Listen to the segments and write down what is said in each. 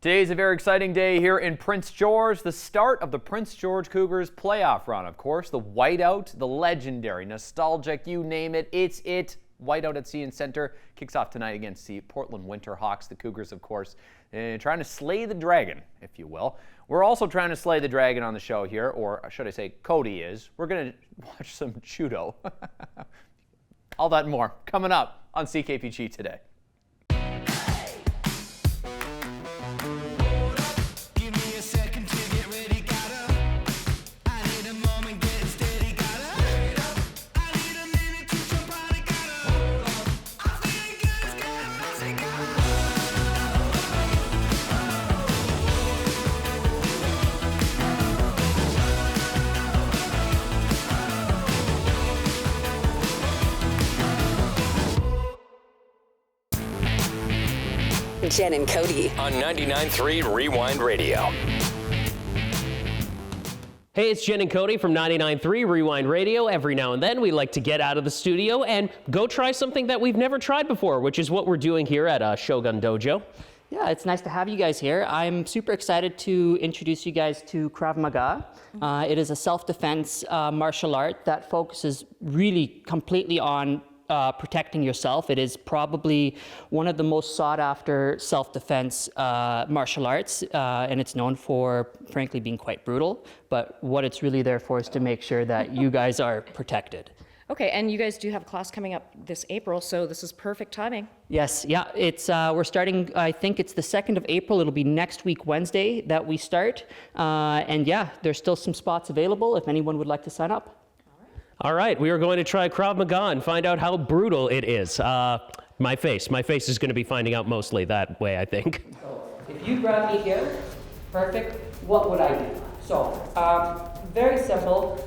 Today's a very exciting day here in Prince George, the start of the Prince George Cougars playoff run. Of course, the whiteout, the legendary, nostalgic, you name it, it's it. Whiteout at CN Center kicks off tonight against the Portland Winterhawks. The Cougars, of course, trying to slay the dragon, if you will. We're also trying to slay the dragon on the show here, or should I say Cody is. We're going to watch some judo. All that and more coming up on CKPG Today. Jen and Cody on 99.3 Rewind Radio. Hey, it's Jen and Cody from 99.3 Rewind Radio. Every now and then we like to get out of the studio and go try something that we've never tried before, which is what we're doing here at Shogun Dojo. Yeah, it's nice to have you guys here. I'm super excited to introduce you guys to Krav Maga. It is a self-defense martial art that focuses really completely on protecting yourself. It is probably one of the most sought after self-defense martial arts, and it's known for, frankly, being quite brutal. But what it's really there for is to make sure that you guys are protected. Okay, and you guys do have a class coming up this April, so this is perfect timing. Yes, yeah, it's we're starting, I think it's the 2nd of April. It'll be next week, Wednesday, that we start. And yeah, there's still some spots available if anyone would like to sign up. All right, we are going to try Krav Maga and find out how brutal it is. My face is going to be finding out mostly that way, I think. So if you grab me here, perfect, what would I do? So, very simple.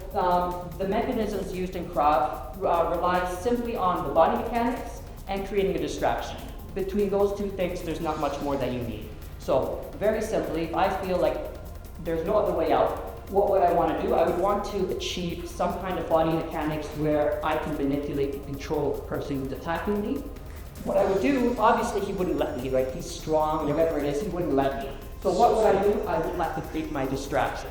The mechanisms used in Krav rely simply on the body mechanics and creating a distraction. Between those two things, there's not much more that you need. So, very simply, if I feel like there's no other way out, what would I want to do? I would want to achieve some kind of body mechanics where I can manipulate and control the person who's attacking me. What I would do, obviously he wouldn't let me, right? He's strong, whatever it is, he wouldn't let me. So what would I do? I would let him create my distraction.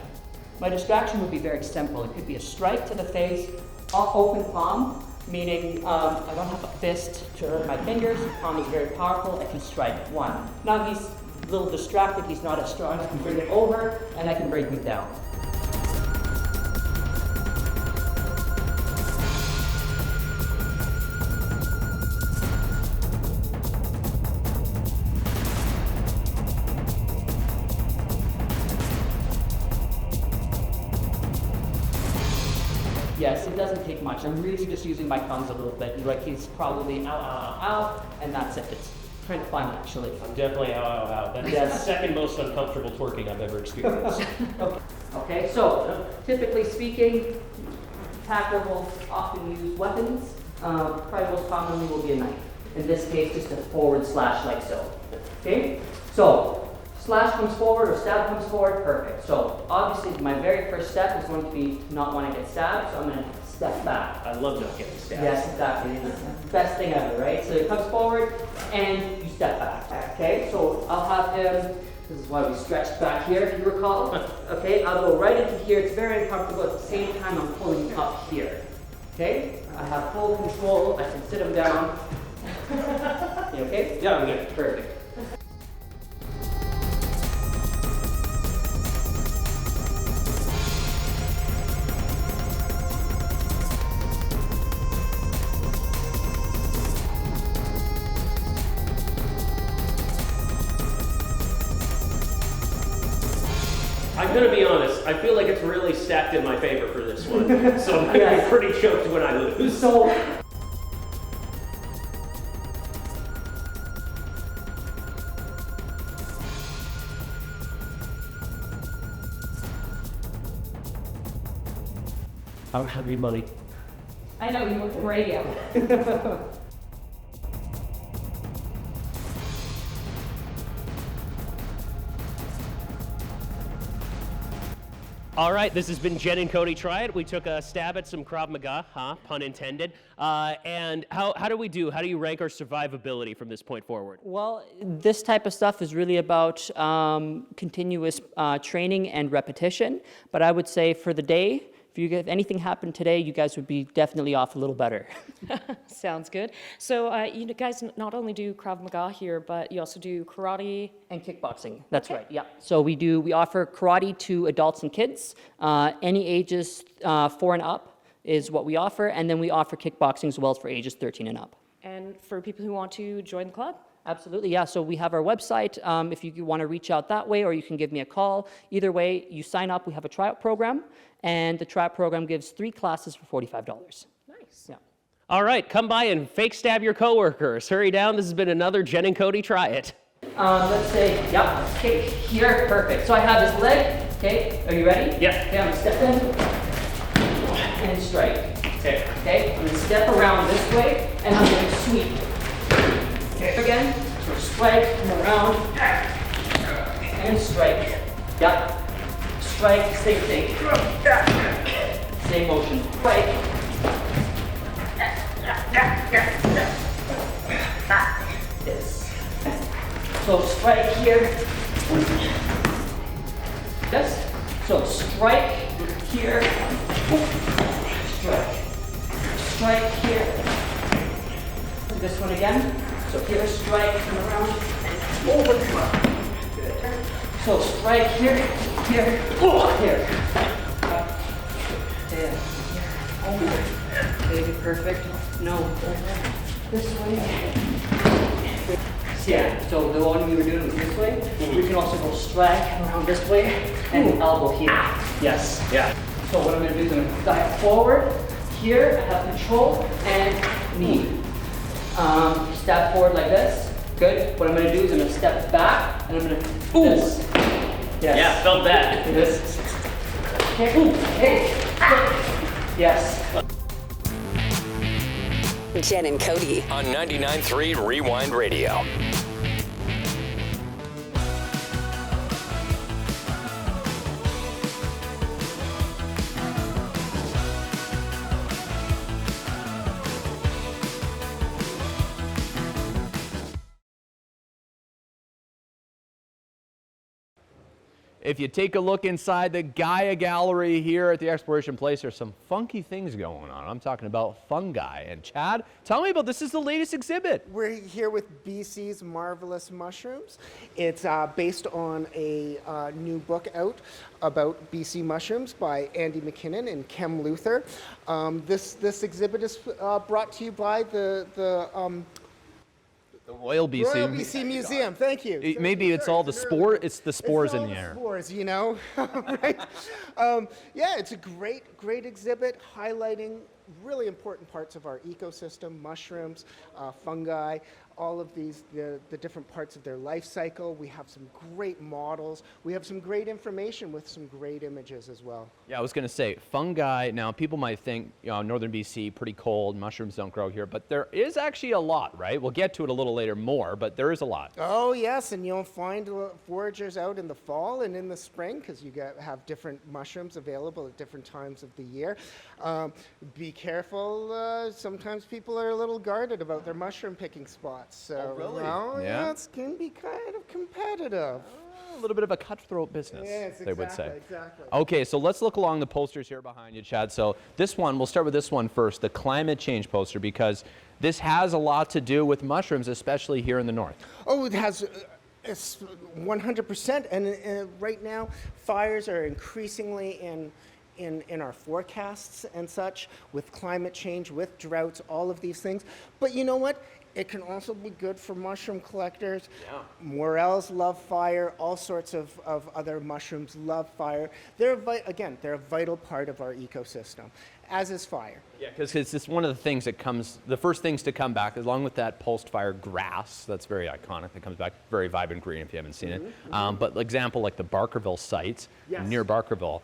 My distraction would be very simple. It could be a strike to the face, open palm, meaning I don't have a fist to hurt my fingers. The palm is very powerful. I can strike one. Now he's a little distracted. He's not as strong. I can bring it over, and I can break him down. Yes, it doesn't take much. I'm really just using my thumbs a little bit. Like he's probably ow, ow, ow, ow, and that's it. It's kind of fun, actually. I'm definitely ow, ow, ow. That's the second most uncomfortable twerking I've ever experienced. Okay, so typically speaking, attacker will often use weapons. Probably most commonly will be a knife. In this case, just a forward slash like so. Okay, so slash comes forward or stab comes forward, perfect. So obviously my very first step is going to be not want to get stabbed, so I'm going to step back. I love not getting stabbed. Yes, exactly. It's the best thing ever, right? So it comes forward and you step back. Okay, so I'll have him, this is why we stretched back here, if you recall. Okay, I'll go right into here. It's very uncomfortable. At the same time, I'm pulling up here. Okay, I have full control. I can sit him down. You okay? Yeah, I'm good. Perfect. I'm going to be honest, I feel like it's really stacked in my favor for this one. So I'm going to be pretty choked when I lose. So, I don't have any money. I know, you work in radio. All right, this has been Jen and Cody Try It. We took a stab at some Krav Maga, pun intended. And how do we do? How do you rank our survivability from this point forward? Well, this type of stuff is really about continuous training and repetition. But I would say for the day, if anything happened today, you guys would be definitely off a little better. Sounds good. So you guys not only do Krav Maga here, but you also do karate. And kickboxing, that's right, yeah. So we offer karate to adults and kids. Any ages 4 and up is what we offer, and then we offer kickboxing as well for ages 13 and up. And for people who want to join the club? Absolutely, yeah. So we have our website. If you want to reach out that way, or you can give me a call. Either way, you sign up. We have a tryout program, and the tryout program gives 3 classes for $45. Nice. Yeah. All right, come by and fake stab your coworkers. Hurry down. This has been another Jen and Cody Try It. Let's say, yeah, okay, here, perfect. So I have this leg, okay, are you ready? Yes. Okay, I'm gonna step in and strike. Okay, I'm gonna step around this way and I'm gonna sweep. Okay, again, so strike and around and strike. Yeah, strike, same thing. Same motion, strike. Yes. So strike here. Yes. So strike here. Strike. Strike here. Do this one again. So here, strike, come around, and over. Good. So strike here, here, here. There. Over. Baby, perfect. No. Over. This way. Yeah, so the one we were doing was this way. We can also go strike around this way and elbow here. Yes, yeah. So what I'm going to do is I'm going to dive forward. Here, I have control and knee. Step forward like this. Good. What I'm going to do is I'm going to step back and I'm going to do this. Yes. Yeah, felt that. This. Okay. Ooh. Hey. Yes. Jen and Cody. On 99.3 Rewind Radio. If you take a look inside the Gaia Gallery here at the Exploration Place, there's some funky things going on. I'm talking about fungi. And Chad, tell me about this. Is the latest exhibit. We're here with BC's Marvelous Mushrooms. It's based on a new book out about BC mushrooms by Andy McKinnon and Kem Luther. This exhibit is brought to you by the Royal BC. Royal BC Museum. Thank you. Maybe it's all the spore. It's the spores in the air. Spores, you know, right? Yeah, it's a great exhibit highlighting really important parts of our ecosystem: mushrooms, fungi, all of these, the different parts of their life cycle. We have some great models. We have some great information with some great images as well. Yeah, I was going to say fungi. Now, people might think, northern BC, pretty cold, mushrooms don't grow here, but there is actually a lot, right? We'll get to it a little later more, but there is a lot. Oh, yes, and you'll find foragers out in the fall and in the spring because you have different mushrooms available at different times of the year. Be careful. Sometimes people are a little guarded about their mushroom picking spots. So, really? Well, Yeah. It can be kind of competitive. A little bit of a cutthroat business, Yes, they would say. exactly. Okay, so let's look along the posters here behind you, Chad. So this one, we'll start with this one first, the climate change poster, because this has a lot to do with mushrooms, especially here in the north. Oh, it has. It's 100%, and right now fires are increasingly in our forecasts and such, with climate change, with droughts, all of these things. But you know what? It can also be good for mushroom collectors. Yeah. Morels love fire. All sorts of other mushrooms love fire. They're a vital part of our ecosystem, as is fire. Yeah, because it's just one of the things that comes, the first things to come back, along with that post-fire grass, that's very iconic, that comes back, very vibrant green if you haven't seen it. But example, like the Barkerville site, Yes. near Barkerville,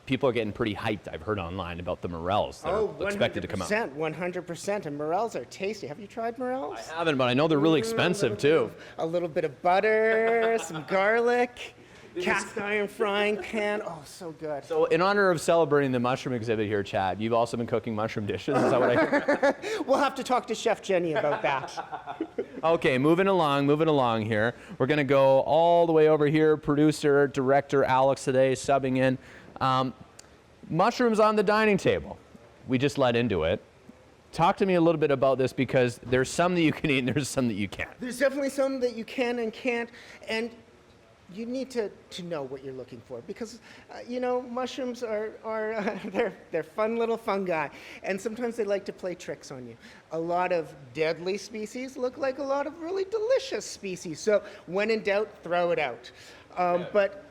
people are getting pretty hyped, I've heard online, about the morels that are expected to come out. 100%, and morels are tasty. Have you tried morels? I haven't, but I know they're really expensive too. A little bit of butter, some garlic. cast iron frying pan. Oh, so good. So in honor of celebrating the mushroom exhibit here, Chad, you've also been cooking mushroom dishes. Is that what I hear? We'll have to talk to Chef Jenny about that. Okay, moving along here. We're going to go all the way over here. Producer, director Alex today subbing in. Mushrooms on the dining table. We just let into it. Talk to me a little bit about this, because there's some that you can eat and there's some that you can't. There's definitely some that you can and can't, and you need to know what you're looking for, because mushrooms are they're fun little fungi, and sometimes they like to play tricks on you. A lot of deadly species look like a lot of really delicious species. So when in doubt, throw it out. But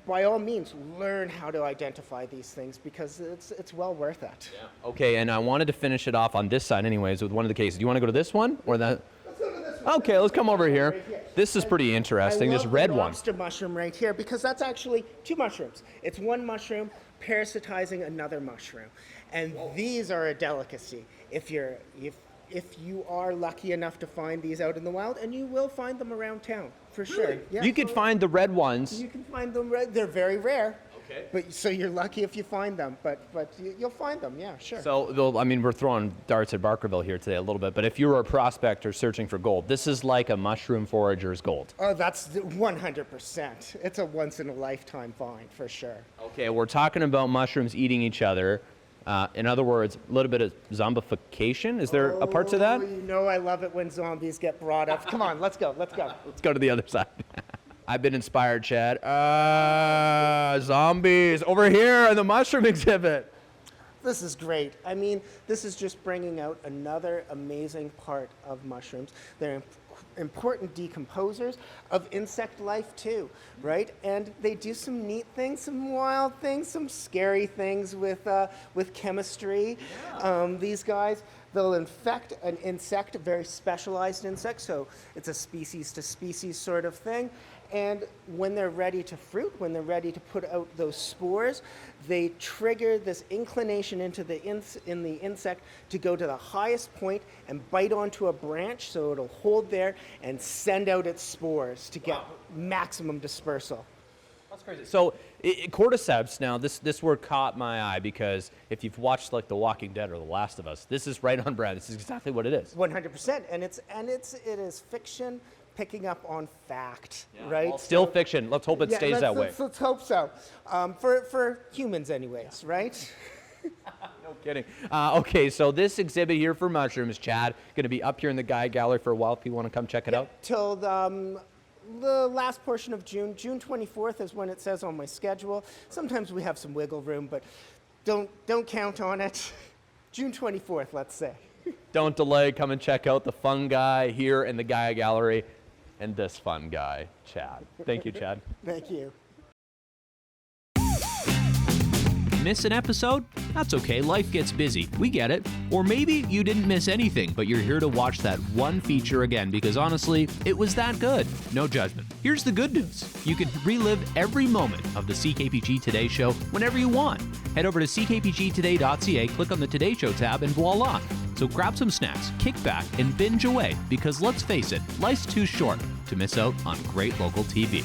by all means, learn how to identify these things, because it's well worth it. Yeah. Okay, and I wanted to finish it off on this side anyways with one of the cases. Do you want to go to this one or that? Let's go to this one. Okay, let's come over here. Right here. This is pretty interesting, I this love red the one. lobster mushroom right here, because that's actually two mushrooms. It's one mushroom parasitizing another mushroom, and these are a delicacy. If you are lucky enough to find these out in the wild, and you will find them around town for sure. Yeah, You could find the red ones. You can find them. They're very rare. Okay. But so you're lucky if you find them, but you'll find them. Yeah, sure. So, we're throwing darts at Barkerville here today a little bit, but if you were a prospector searching for gold, this is like a mushroom forager's gold. Oh, that's 100%. It's a once in a lifetime find for sure. Okay, we're talking about mushrooms eating each other. In other words, a little bit of zombification. Is there a part to that? I love it when zombies get brought up. Come on, let's go. Let's go to the other side. I've been inspired, Chad. Zombies over here in the mushroom exhibit. This is great. I mean, this is just bringing out another amazing part of mushrooms. They're important decomposers of insect life too, right? And they do some neat things, some wild things, some scary things with chemistry. Yeah. These guys, they'll infect an insect, a very specialized insect, so it's a species to species sort of thing. And when they're ready to fruit, when they're ready to put out those spores, they trigger this inclination into in the insect to go to the highest point and bite onto a branch, so it'll hold there and send out its spores to get maximum dispersal. That's crazy. So cordyceps, now this word caught my eye, because if you've watched like The Walking Dead or The Last of Us, this is right on brand. This is exactly what it is. 100%, and it is fiction picking up on fact, right? Well, still fiction. Let's hope it stays that way. Let's hope so. For humans anyways, right? No kidding. Okay, so this exhibit here for mushrooms, Chad, going to be up here in the Guy Gallery for a while if you want to come check it out. Till the last portion of June. June 24th is when it says on my schedule. Sometimes we have some wiggle room, but don't count on it. June 24th, let's say. Don't delay. Come and check out the fun guy here in the Guy Gallery. And this fun guy, Chad. Thank you, Chad. Thank you. Miss an episode? That's okay, life gets busy. We get it. Or maybe you didn't miss anything, but you're here to watch that one feature again because honestly, it was that good. No judgment. Here's the good news. You can relive every moment of the CKPG Today Show whenever you want. Head over to ckpgtoday.ca, click on the Today Show tab, and voila. So grab some snacks, kick back, and binge away, because let's face it, life's too short to miss out on great local TV.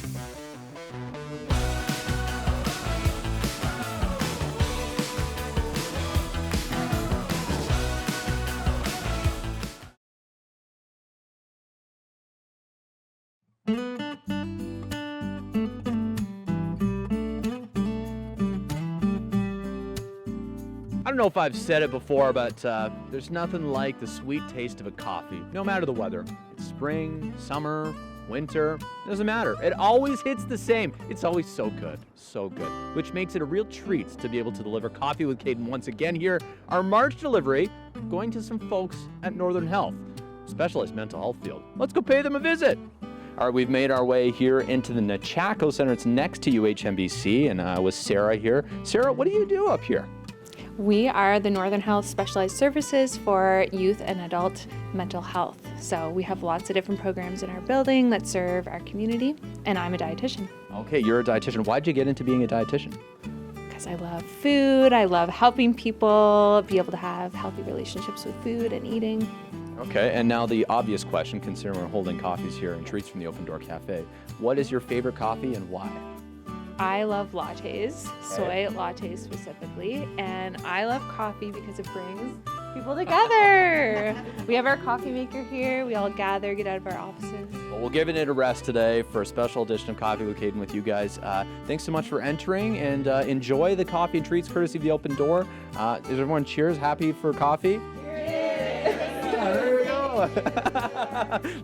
I don't know if I've said it before, but there's nothing like the sweet taste of a coffee, no matter the weather. It's spring, summer, winter, doesn't matter. It always hits the same. It's always so good, which makes it a real treat to be able to deliver Coffee with Caden once again here. Our March delivery going to some folks at Northern Health, specialized mental health field. Let's go pay them a visit. All right, we've made our way here into the Nechako Center. It's next to UHMBC, and with Sarah here. Sarah, what do you do up here? We are the Northern Health Specialized Services for youth and adult mental health. So we have lots of different programs in our building that serve our community, and I'm a dietitian. Okay, you're a dietitian. Why'd you get into being a dietitian? Because I love food, I love helping people be able to have healthy relationships with food and eating. Okay, and now the obvious question, considering we're holding coffees here and treats from the Open Door Cafe. What is your favorite coffee and why? I love lattes, soy lattes specifically, and I love coffee because it brings people together. We have our coffee maker here. We all gather, get out of our offices. Well, we're giving it a rest today for a special edition of Coffee with Caden with you guys. Thanks so much for entering, and enjoy the coffee and treats courtesy of the Open Door. Is everyone cheers? Happy for coffee? There we go.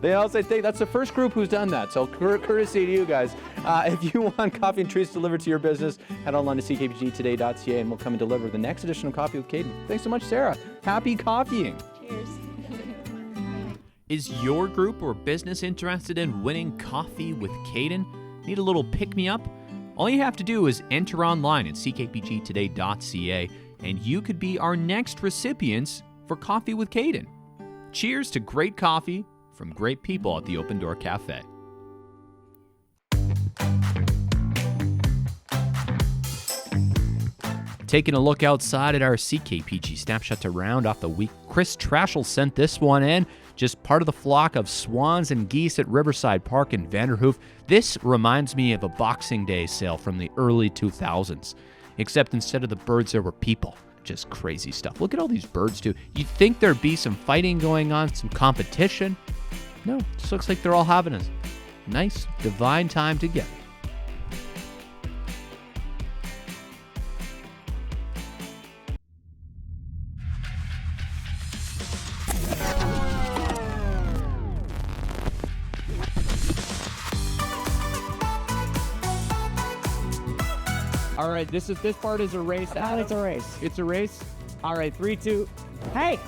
They all say that's the first group who's done that, so courtesy to you guys. If you want coffee and treats delivered to your business, head online to ckpgtoday.ca and we'll come and deliver the next edition of Coffee with Caden. Thanks so much, Sarah. Happy coffeeing. Cheers. Is your group or business interested in winning Coffee with Caden? Need a little pick-me-up? All you have to do is enter online at ckpgtoday.ca and you could be our next recipients for Coffee with Caden. Cheers to great coffee from great people at the Open Door Cafe. Taking a look outside at our CKPG snapshot to round off the week, Chris Trashel sent this one in. Just part of the flock of swans and geese at Riverside Park in Vanderhoof. This reminds me of a Boxing Day sale from the early 2000s, except instead of the birds, there were people. Just crazy stuff. Look at all these birds, too. You'd think there'd be some fighting going on, some competition. No, just looks like they're all having a nice, divine time together. All right, this part is a race. It's a race. It's a race. All right, 3, 2. Hey!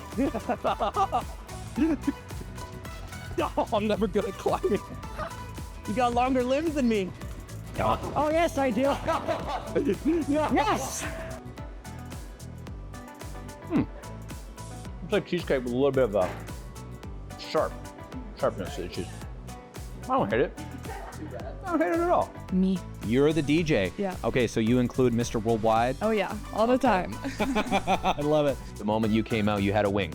Oh, I'm never good at climbing. You got longer limbs than me. Oh yes, I do. Yes. It's like cheesecake with a little bit of a sharpness to the cheese. I don't hate it. I don't hate it at all. Me. You're the DJ. Yeah. Okay, so you include Mr. Worldwide? Oh yeah, all the time. I love it. The moment you came out, you had a wing.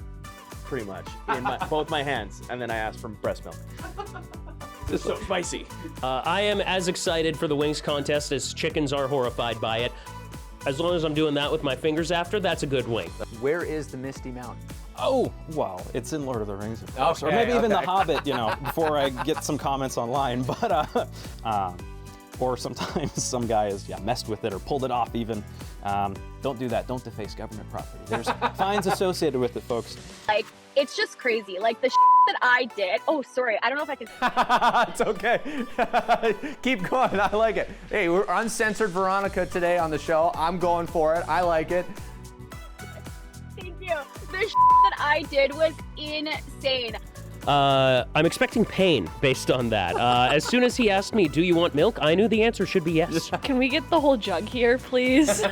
Pretty much. In both my hands, and then I asked for breast milk. It's so spicy. I am as excited for the wings contest as chickens are horrified by it. As long as I'm doing that with my fingers after, that's a good wing. Where is the Misty Mountain? Oh, well, it's in Lord of the Rings, of course. Or maybe even The Hobbit, before I get some comments online. But, or sometimes some guy has messed with it or pulled it off even. Don't do that. Don't deface government property. There's fines associated with it, folks. Like, it's just crazy. Like, the that I did. Oh, sorry. I don't know if I can. It's okay. Keep going. I like it. Hey, we're uncensored Veronica today on the show. I'm going for it. I like it. Thank you. The that I did was insane. I'm expecting pain based on that. As soon as he asked me, do you want milk? I knew the answer should be yes. Can we get the whole jug here, please?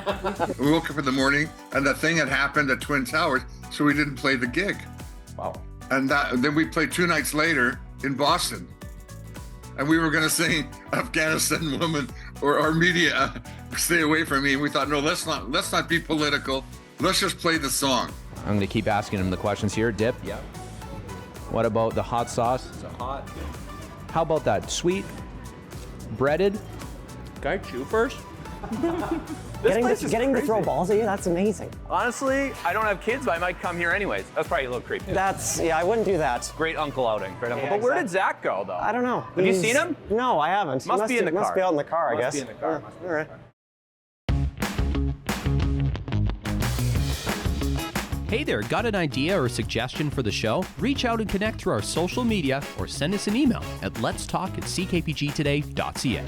We woke up in the morning and the thing had happened at Twin Towers, so we didn't play the gig. Wow. And then we played 2 nights later in Boston. And we were going to sing Afghanistan Woman or our media, stay away from me. And we thought, no, let's not be political. Let's just play the song. I'm going to keep asking him the questions here. Dip? Yeah. What about the hot sauce? It's a hot. How about that? Sweet? Breaded? Can I chew first? Getting to throw balls at you, that's amazing. Honestly, I don't have kids, but I might come here anyways. That's probably a little creepy. I wouldn't do that. Great uncle outing. Great uncle. Yeah, But where did Zach go, though? I don't know. Have you seen him? No, I haven't. Must be in the car. Must be out in the car, I guess. Must be in the car. All right. Hey there, got an idea or suggestion for the show? Reach out and connect through our social media or send us an email at letstalk@ckpgtoday.ca.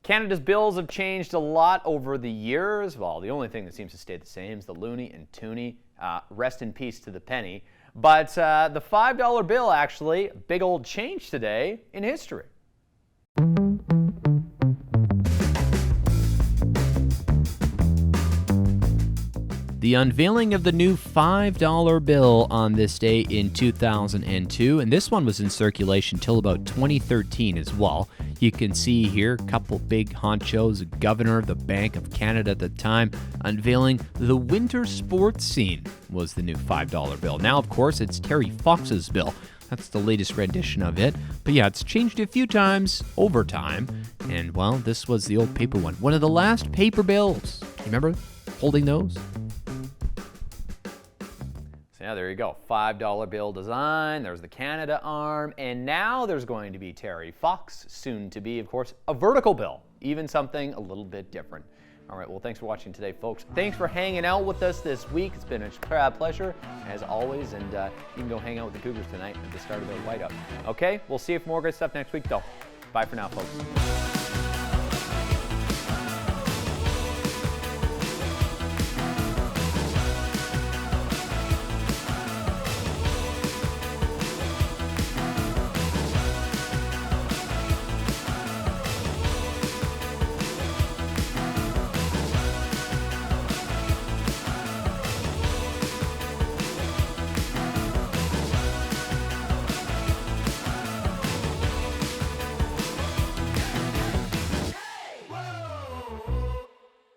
Canada's bills have changed a lot over the years. Well, the only thing that seems to stay the same is the loonie and toonie. Rest in peace to the penny. But the $5 bill, actually, big old change today in history. The the unveiling of the new $5 bill on this day in 2002, and this one was in circulation till about 2013 as well. You can see here a couple big honchos, governor of the Bank of Canada at the time, unveiling the winter sports scene was the new $5 bill. Now, of course, it's Terry Fox's bill. That's the latest rendition of it. But yeah, it's changed a few times over time. And, well, this was the old paper one. One of the last paper bills. You remember holding those? So yeah, there you go. $5 bill design. There's the Canada arm. And now there's going to be Terry Fox, soon to be, of course, a vertical bill. Even something a little bit different. All right, well, thanks for watching today, folks. Thanks for hanging out with us this week. It's been a pleasure, as always, and you can go hang out with the Cougars tonight at the start of their whiteout. Okay, we'll see you for more good stuff next week, though. Bye for now, folks.